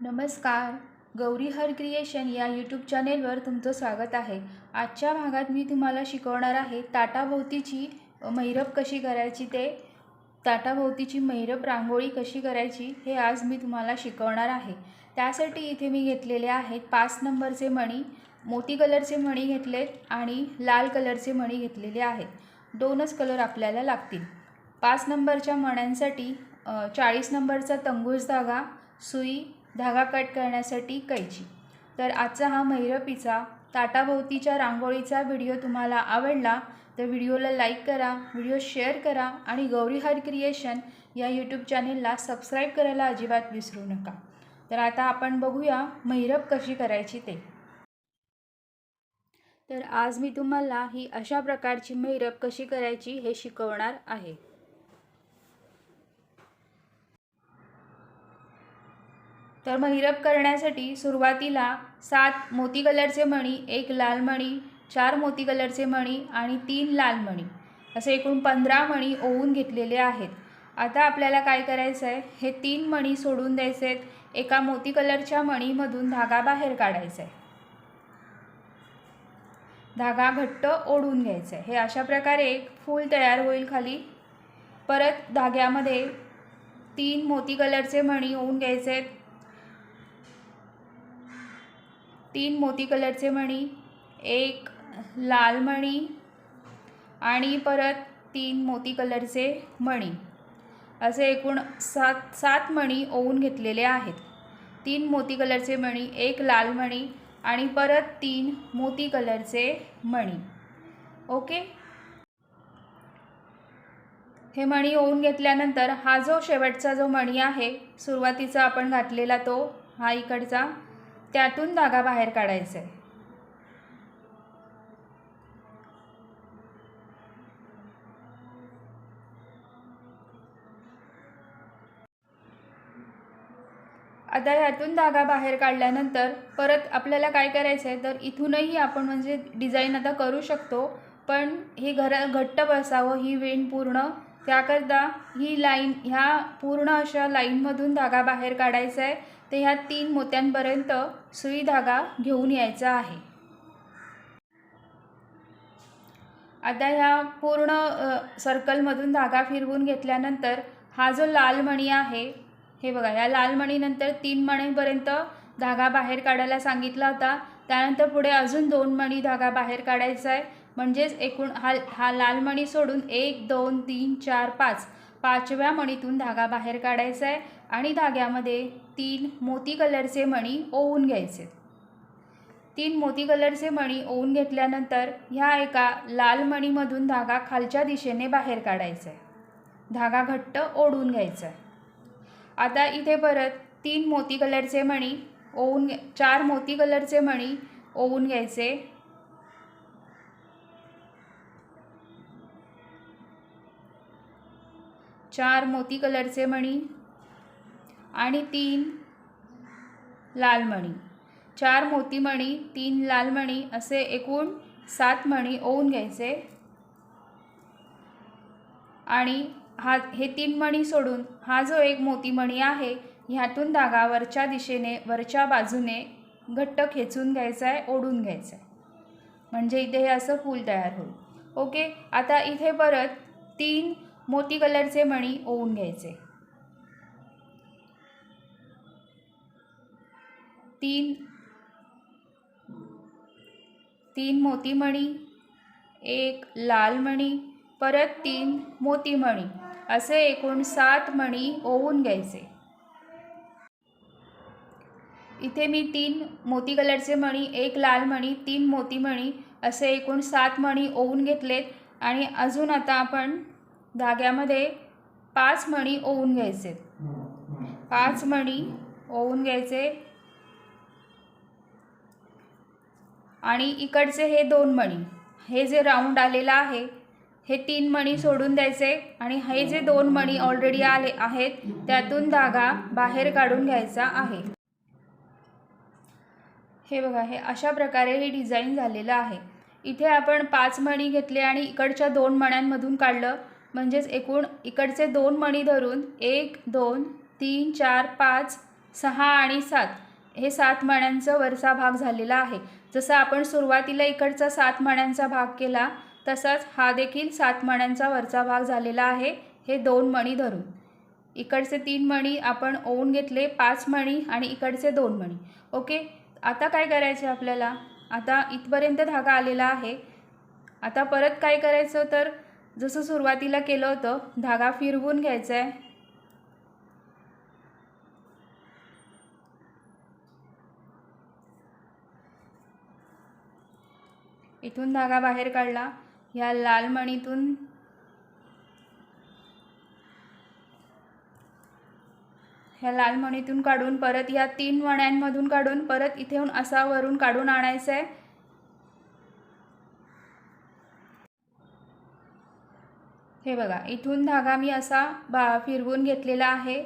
नमस्कार. गौरी हर क्रिएशन या यूट्यूब चॅनेलवर तुमचं स्वागत आहे. आजच्या भागात मी तुम्हाला शिकवणार आहे ताटाभोवतीची मैरप कशी करायची ताटाभोवतीची मैरप रांगोळी कशी करायची हे आज मी तुम्हाला शिकवणार आहे. त्यासाठी इथे मी घेतलेले आहेत 5 नंबरचे मणी, मोती कलरचे मणी घेतलेत आणि लाल कलरचे मणी घेतलेले आहेत. 2च कलर आपल्याला लागतील. 5 नंबरच्या मण्यांसाठी 40 नंबरचा तंगूस धागा, सुई, धागा कट करण्यासाठी कैची. तर आजचा हा मैरपीचा ताटाभोवतीच्या रांगोळीचा व्हिडिओ तुम्हाला आवडला तर व्हिडिओला लाईक करा, व्हिडिओ शेअर करा आणि गौरी हर क्रिएशन या यूट्यूब चॅनेलला सबस्क्राईब करायला अजिबात विसरू नका. तर आता आपण बघूया मैरप कशी करायची ते. तर आज मी तुम्हाला ही अशा प्रकारची मैरप कशी करायची हे शिकवणार आहे. तर मैरप करण्यासाठी सुरुवातीला 7 मोती कलरचे मणी, 1 लाल मणी, 4 मोती कलरचे मणी आणि 3 लाल मणी असे एकूण 15 मणी ओवून घेतलेले आहेत. आता आपल्याला काय करायचं आहे, हे 3 मणी सोडून द्यायचे आहेत. एका मोती कलरच्या मणीमधून धागा बाहेर काढायचा आहे. धागा घट्ट ओढून घ्यायचा आहे. हे अशा प्रकारे एक फूल तयार होईल खाली. परत धाग्यामध्ये 3 मोती कलरचे मणी ओवून घ्यायचे आहेत. 3 मोती कलरचे मणी, 1 लाल मणी आणि परत 3 मोती कलरचे मणी असे एकूण 7 मणी ओवून घेतलेले आहेत. 3 मोती कलरचे मणी, 1 लाल मणी आणि परत 3 मोती कलरचे मणी. ओके. हे मणी ओवून घेतल्यानंतर हा जो शेवटचा जो मणी आहे सुरुवातीचा आपण घातलेला तो हा इकडचा, त्यातून धागा बाहेर काढायचा आहे. आता यातून धागा बाहेर काढल्यानंतर परत आपल्याला काय करायचं आहे, तर इथूनही आपण म्हणजे डिझाईन आता करू शकतो, पण हे घट्ट बसावं ही वेण पूर्ण, त्याकरता ही लाईन ह्या पूर्ण अशा लाईनमधून धागा बाहेर काढायचा आहे. ते ह्या 3 मोत्यांपर्यंत सुई धागा घेऊन यायचा आहे. आता ह्या पूर्ण सर्कलमधून धागा फिरवून घेतल्यानंतर हा जो लाल मणी आहे, हे बघा, या लाल मणीनंतर 3 मणीपर्यंत धागा बाहेर काढायला सांगितला होता. त्यानंतर पुढे अजून 2 मणी धागा बाहेर काढायचा आहे. म्हणजेच एकूण हा लाल मणी सोडून 1 2 3 4 5 5व्या मणीतून धागा बाहेर काढायचा आहे आणि धाग्यामध्ये 3 मोती कलरचे मणी ओवून घ्यायचे. 3 मोती कलरचे मणी ओवून घेतल्यानंतर ह्या एका लाल मणीमधून धागा खालच्या दिशेने बाहेर काढायचा आहे. धागा घट्ट ओढून घ्यायचा आहे. आता इथे परत 3 मोती कलरचे मणी ओवून 4 मोती कलरचे मणी ओवून घ्यायचे. 4 मोती कलरचे मणी आणि 3 लाल मणी. 4 मोती मणी, 3 लाल मणी असे एकूण 7 मणी ओवून घ्यायचे आणि हे 3 मणी सोडून हा जो एक मोती मणी आहे ह्यातून धागा वरच्या दिशेने वरच्या बाजूने घट्ट खेचून घ्यायचा आहे, ओढून घ्यायचा आहे. म्हणजे इथे हे असं फूल तयार होईल. ओके. आता इथे परत 3 मोती कलरचे मणी ओवून घ्यायचे. 3 मोती मणी, 1 लाल मणी, परत 3 मोती मणी असे एकूण 7 मणी ओवून घ्यायचे. इथे मी 3 मोती कलरचे मणी, 1 लाल मणी, 3 मोती मणी असे एकूण 7 मणी ओवून घेतलेत आणि अजून आता आपण धाग्यामध्ये 5 मणी ओवून घ्यायचे. 5 मणी ओवून घ्यायचे आणि इकडचे हे 2 मणी, हे जे राऊंड आलेलं आहे हे 3 मणी सोडून द्यायचे आणि हे जे 2 मणी ऑलरेडी आले आहेत त्यातून धागा बाहेर काढून घ्यायचा आहे. हे बघा, हे अशा प्रकारे हे डिझाईन झालेलं आहे. इथे आपण 5 मणी घेतले आणि इकडच्या 2 मण्यांमधून काढलं. म्हणजेच एकूण इकडचे 2 मणी धरून 1 2 3 4 5 6 आणि 7 हे 7 मण्यांचा वरचा भाग झालेला आहे। जसं आपण सुरुवातीला इकडचा 7 मण्यांचा भाग केला तसाच हा देखील 7 मण्यांचा वरचा भाग झालेला आहे। हे 2 मणी धरून इकडचे 3 मणी आपण ओवून घेतले, 5 मणी आणि इकडचे 2 मणी। ओके, आता काय करायचे आपल्याला, आता इथपर्यंत धागा आलेला आहे। आता परत काय करायचं तर जसं सुरुवातीला केलं होतं धागा फिरवून घ्यायचा आहे। इथून धागा बाहेर काढला, ह्या लाल मणीतून काढून परत या 3 मण्यांमधून काढून परत इथून असा वरून काढून आणायचं आहे। हे बघा, इथून धागा मी असा फिरवून घेतलेला आहे,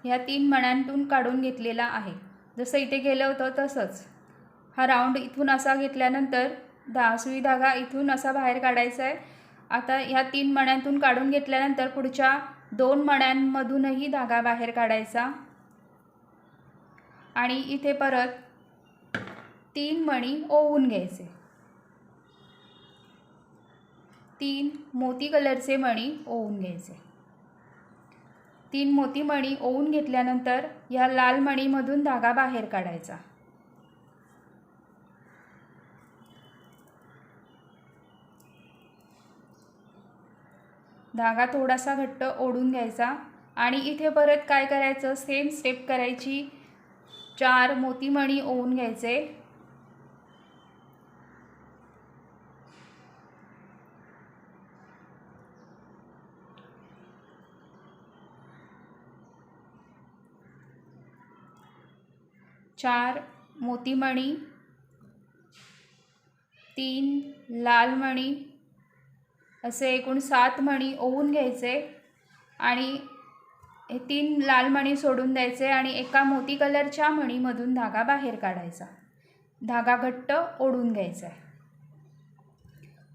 ह्या 3 मण्यांतून काढून घेतलेला आहे। जसं इथे केलं होतं तसंच हा राऊंड इथून असा घेतल्यानंतर सुई धागा इथून असा बाहेर काढायचा आहे। आता ह्या 3 मण्यांतून काढून घेतल्यानंतर पुढच्या 2 मण्यांमधूनही धागा बाहेर काढायचा आणि इथे परत 3 मणी ओवून घ्यायचे। 3 मोती कलरचे मणी ओवून घ्यायचे। 3 मोती मणी ओवून घेतल्यानंतर या लाल मणीमधून धागा बाहेर काढायचा। धागा थोडासा घट्ट ओढून घ्यायचा आणि इथे परत काय करायचं, सेम स्टेप करायची। 4 मोती मणी ओवून घ्यायचे, चार मोती मणी, 3 लाल मणी, असे एकूण 7 मणी ओवून घ्यायचे आणि हे 3 लाल मणी सोडून द्यायचे आणि एका मोती कलरच्या मणीमधून धागा बाहेर काढायचा। धागा घट्ट ओढून घ्यायचा आहे।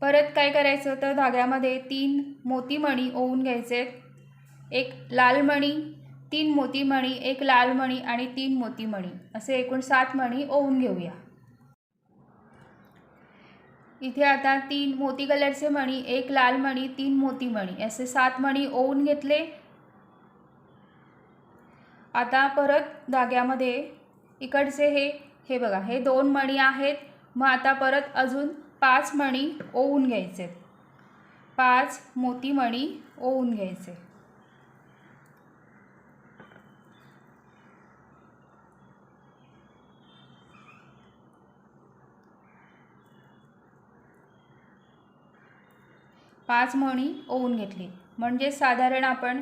परत काय करायचं तर धाग्यामध्ये 3 मोती मणी ओवून घ्यायचे, एक लाल मणी, 3 मोती मणी, एक लाल मणी आणि 3 मोती मणी, असे एकूण 7 मणी ओवून घेऊया। इथे आता 3 मोती कलरचे मणी, एक लाल मणी, 3 मोती मणी, असे 7 मणी ओवून घेतले। आता परत धाग्यामध्ये इकडचे हे बघा, हे 2 मणी आहेत। मग आता परत अजून 5 मणी ओवून घ्यायचे, 5 मोती मणी ओवून घ्यायचे। पाच मणी ओवून घेतली, म्हणजे साधारण आपण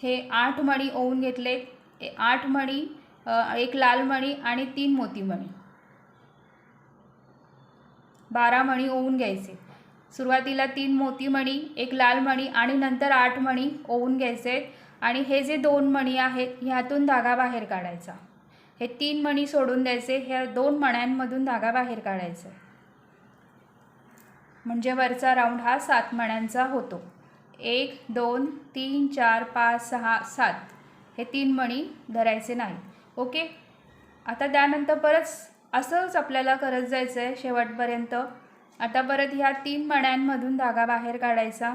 हे 8 मणी ओवून घेतले। 8 मणी, एक लाल मणी आणि 3 मोती मणी, 12 मणी ओवून घ्यायचे। सुरुवातीला 3 मोती मणी, एक लाल मणी आणि नंतर 8 मणी ओवून घ्यायचे आणि हे जे 2 मणी आहेत ह्यातून धागा बाहेर काढायचा। हे 3 मणी सोडून द्यायचे, ह्या 2 मण्यांमधून धागा बाहेर काढायचा, म्हणजे वरचा राऊंड हा 7 मण्यांचा होतो। 1 2 3 4 5 6 7 हे 3 मणी धरायचे नाही। ओके, आता त्यानंतर परत असंच आपल्याला करत जायचं आहे शेवटपर्यंत। आता परत ह्या 3 मण्यांमधून धागा बाहेर काढायचा।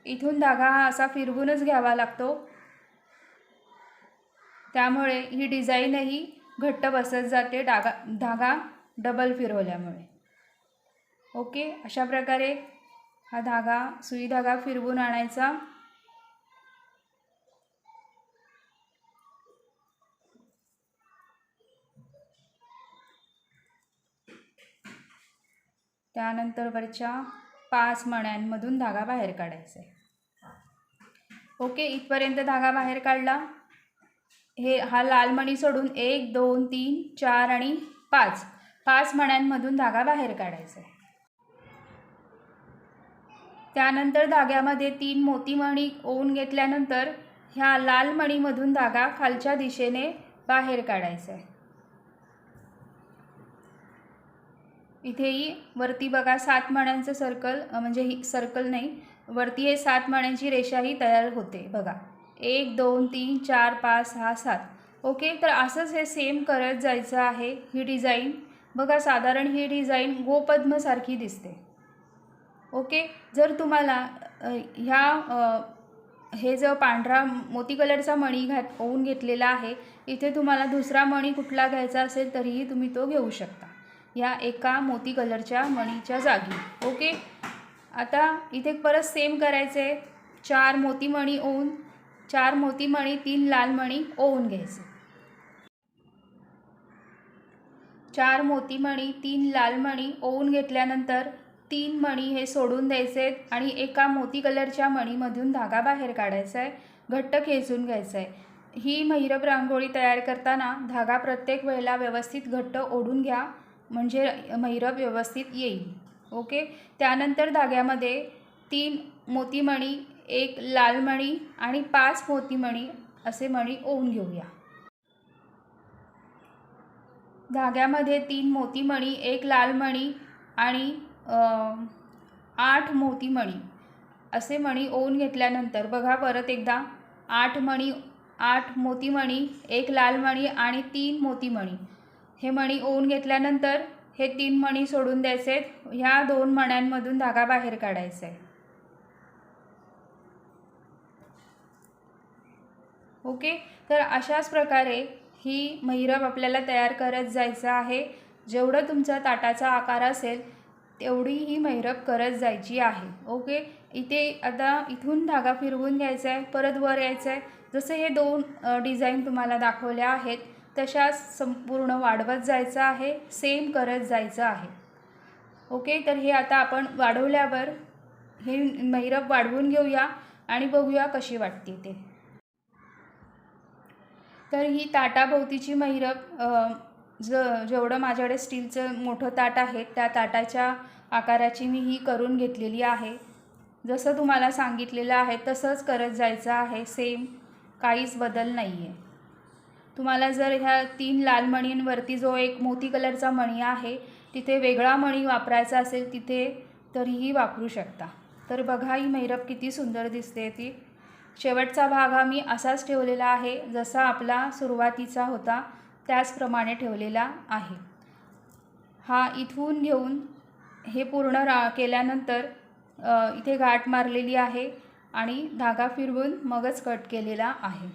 इथून धागा असा फिरवूनच घ्यावा लागतो, त्यामुळे ही डिझाईनही घट्ट बसत जाते धागा डबल फिरवल्यामुळे। ओके, अशा प्रकारे हा धागा, सुई धागा फिरवून आणायचा। त्यानंतर वरच्या 5 मण्यांमधून धागा बाहेर काढायचा आहे। ओके, इथपर्यंत धागा बाहेर काढला। हा लाल मणी सोडून 1 2 3 4 आणि 5 मण्यांमधून धागा बाहेर काढायचा आहे। त्यानंतर धाग्यामध्ये 3 मोती मणी ओवून घेतल्यानंतर ह्या लाल मणीमधून धागा खालच्या दिशेने बाहेर काढायचा आहे। इथेही वरती बघा 7 मण्यांचं सर्कल, म्हणजे ही सर्कल नाही, वरती हे 7 मण्यांची रेषा ही तयार होते बघा। 1 2 3 4 5 6 7. ओके, तर असंच हे सेम करत जायचं आहे. ही डिझाईन बघा, साधारण ही डिझाईन गोपद्मसारखी दिसते. ओके, जर तुम्हाला हे जो पांढरा मोती कलरचा मणी ओवून घेतलेला आहे, इथे तुम्हाला दुसरा मणी कुठला घ्यायचा असेल तरीही तुम्ही तो घेऊ शकता या एका मोती कलरच्या मणीच्या जागी. ओके, आता इथे परत सेम करायचं आहे. 4 मोती मणी ओवून 4 मोती मणी 3 लाल मणी ओवून घ्यायचे. 4 मोती मणी 3 लाल मणी ओवून घेतल्यानंतर 3 मणी हे सोडून द्यायचे आणि एका मोती कलरच्या मणीमधून धागा बाहेर काढायचा आहे. घट्ट खेचून घ्यायचा आहे. ही महिरप रांगोळी तयार करताना धागा प्रत्येक वेळेला व्यवस्थित घट्ट ओढून घ्या, म्हणजे महिरप व्यवस्थित येईल. ओके, त्यानंतर धाग्यामध्ये 3 मोती मणी, 1 लाल मणी आणि 5 मोती मणी असे मणी ओवून घेऊया. धाग्यामध्ये 3 मोती मणी, 1 लाल मणी आणि 8 मोती मणी असे मणी ओवून घेतल्यानंतर बघा, परत एकदा 8 मोती मणी, 1 लाल मणी आणि 3 मोती मणी हे मणी ओवून घेतल्यानंतर हे 3 मणी सोडून द्यायचे. ह्या 2 मण्यांमधून धागा बाहेर काढायचा आहे. ओके, तर अशाच प्रकारे ही महिरप आपल्याला तयार करत जायचं आहे. जेवढं तुमचा ताटाचा आकार असेल तेवढी ही महिरप करत जायची आहे. ओके, इथे आता इथून धागा फिरवून घ्यायचा आहे, परत वर यायचं आहे. जसं हे 2 डिझाईन तुम्हाला दाखवल्या आहेत तशाच संपूर्ण वाढवत जायचं आहे, सेम करत जायचं आहे. ओके, तर हे आता आपण वाढवल्यावर हे महिरप वाढवून घेऊया आणि बघूया कशी वाटते ते. तर ही ताटाभोवतीची महिरप जेवढं माझ्याकडे स्टीलचं मोठं ताट आहे त्या ताटाच्या आकाराची मी ही करून घेतलेली आहे. जसं तुम्हाला सांगितलेलं आहे तसंच करत जायचं आहे, सेम, काहीच बदल नाही आहे. तुम्हाला जर ह्या 3 लाल मणींवरती जो एक मोती कलरचा मणी आहे तिथे वेगळा मणी वापरायचा असेल तिथे तरीही वापरू शकता. तर बघा ही महिरप किती सुंदर दिसते ती. शेवटचा भाग हा मी असाच ठेवलेला आहे जसा आपला सुरुवातीचा होता त्याचप्रमाणे ठेवलेला आहे. हा इथून घेऊन हे पूर्ण केल्यानंतर इथे गाठ मारलेली आहे आणि धागा फिरवून मगच कट केलेला आहे.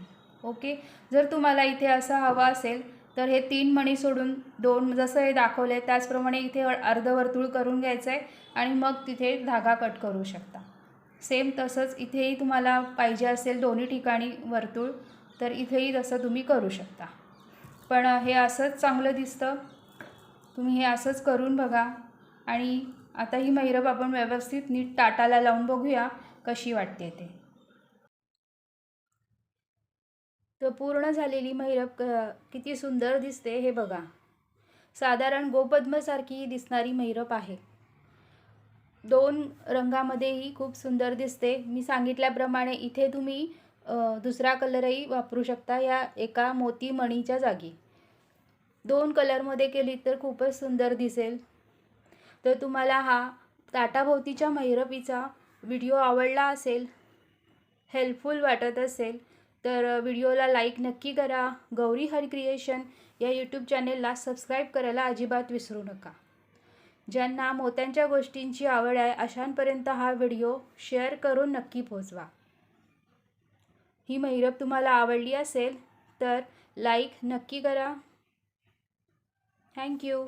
ओके, जर तुम्हाला इथे असं हवं असेल तर हे 3 मणी सोडून 2 जसं हे दाखवलं आहे त्याचप्रमाणे इथे अर्धवर्तुळ करून घ्यायचं आहे आणि मग तिथे धागा कट करू शकता. सेम तसंच इथेही तुम्हाला पाहिजे असेल दोन्ही ठिकाणी वर्तुळ तर इथेही तसं तुम्ही करू शकता. पण हे असंच चांगलं दिसतं. तुम्ही हे असंच करून बघा. आणि आता ही महिरप आपण व्यवस्थित नीट ताटाला लावून बघूया कशी वाटते ते. तर पूर्ण झालेली महिरप किती सुंदर दिसते हे बघा. साधारण गोपद्मसारखी दिसणारी महिरप आहे. 2 रंगामध्येही खूप सुंदर दिसते. मी सांगितल्याप्रमाणे इथे तुम्ही दुसरा कलरही वापरू शकता या एका मोती मणीच्या जागी. 2 कलरमध्ये केली तर खूपच सुंदर दिसेल. तर तुम्हाला हा ताटाभोवतीच्या महिरपीचा व्हिडिओ आवडला असेल, हेल्पफुल वाटत असेल तर व्हिडिओला लाईक नक्की करा. गौरी हर क्रिएशन या यूट्यूब चॅनेलला सबस्क्राईब करायला अजिबात विसरू नका. ज्यांना मोत्यांच्या गोष्टींची आवड आहे अशांपर्यंत हा व्हिडिओ शेअर करून नक्की पोहोचवा. ही महिरप तुम्हाला आवडली असेल तर लाईक नक्की करा. थँक्यू.